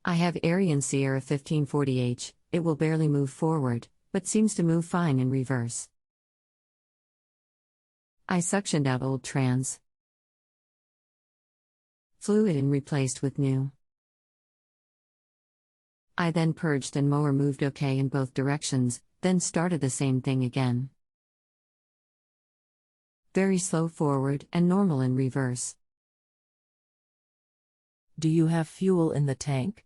I have Ariens Sierra 1540H, it will barely move forward, but seems to move fine in reverse. I suctioned out old trans fluid and replaced with new. I then purged and mower moved okay in both directions, then started the same thing again. Very slow forward and normal in reverse. Do you have fuel in the tank?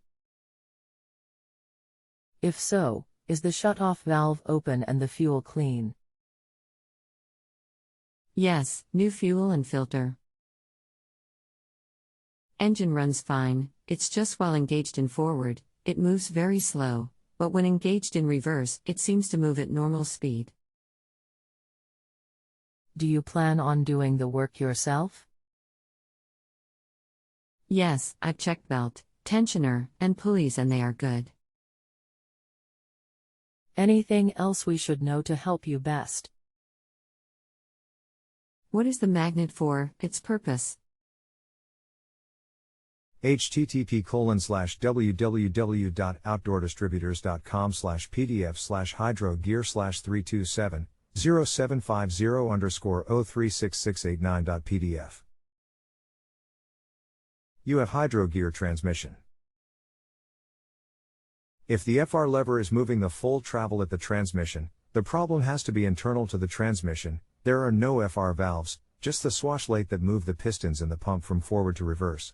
If so, is the shutoff valve open and the fuel clean? Yes, new fuel and filter. Engine runs fine, it's just while engaged in forward, it moves very slow, but when engaged in reverse, it seems to move at normal speed. Do you plan on doing the work yourself? Yes, I've checked belt, tensioner, and pulleys and they are good. Anything else we should know to help you best? What is the magnet for, its purpose? http://www.outdoordistributors.com/pdf/hydrogear/327-075036689.pdf. You have hydrogear transmission. If the FR lever is moving the full travel at the transmission, the problem has to be internal to the transmission. There are no FR valves, just the swashlate that move the pistons in the pump from forward to reverse.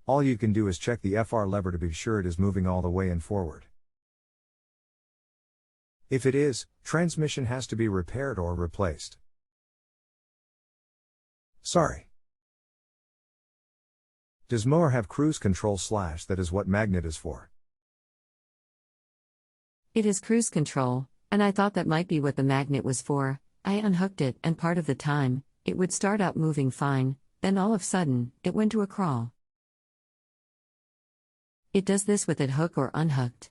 All you can do is check the FR lever to be sure it is moving all the way and forward. If it is, transmission has to be repaired or replaced. Sorry. Does mower have cruise control / that is what magnet is for? It is cruise control, and I thought that might be what the magnet was for. I unhooked it and part of the time, it would start out moving fine, then all of a sudden, it went to a crawl. It does this with it hook or unhooked.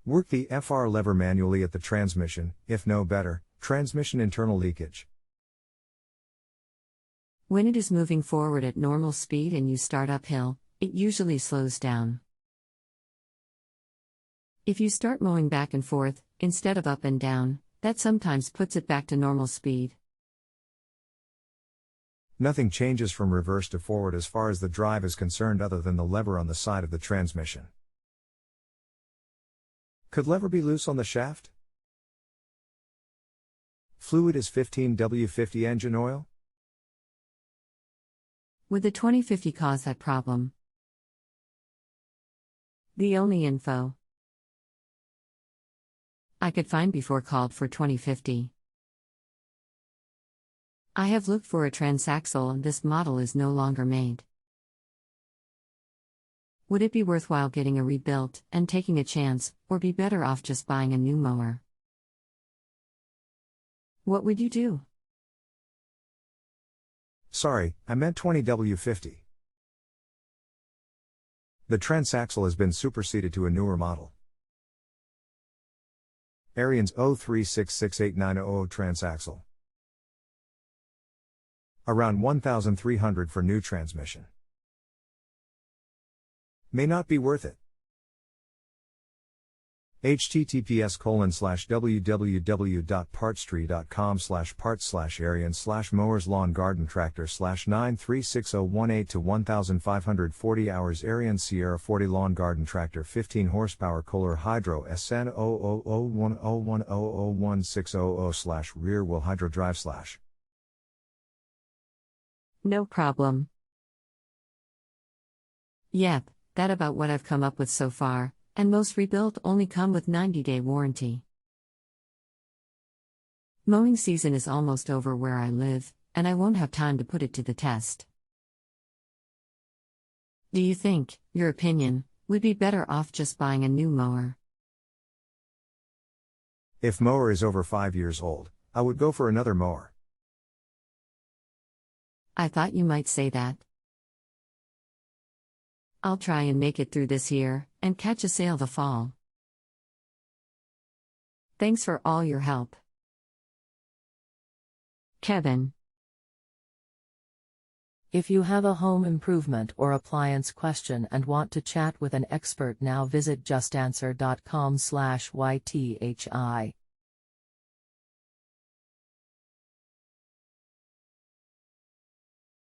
Work the FR lever manually at the transmission, if no better, transmission internal leakage. When it is moving forward at normal speed and you start uphill, it usually slows down. If you start mowing back and forth, instead of up and down, that sometimes puts it back to normal speed. Nothing changes from reverse to forward as far as the drive is concerned other than the lever on the side of the transmission. Could lever be loose on the shaft? Fluid is 15W50 engine oil? Would the 2050 cause that problem? The only info I could find before called for 2050. I have looked for a transaxle and this model is no longer made. Would it be worthwhile getting a rebuilt and taking a chance, or be better off just buying a new mower? What would you do? Sorry, I meant 20W50. The transaxle has been superseded to a newer model. Ariens 03668900 transaxle. Around $1,300 for new transmission. May not be worth it. https://www.partstree.com/parts/ariens/mowers lawn garden tractor /93601 to 1540 hours Ariens Sierra 40 lawn garden tractor 15 horsepower Kohler Hydro SN 0001001001600 rear wheel hydro drive / No problem. Yep, that about what I've come up with so far, and most rebuilt only come with 90-day warranty. Mowing season is almost over where I live, and I won't have time to put it to the test. Do you think, your opinion, we'd be better off just buying a new mower? If mower is over 5 years old, I would go for another mower. I thought you might say that. I'll try and make it through this year, and catch a sale the fall. Thanks for all your help. Kevin. If you have a home improvement or appliance question and want to chat with an expert now, visit justanswer.com/YTHI.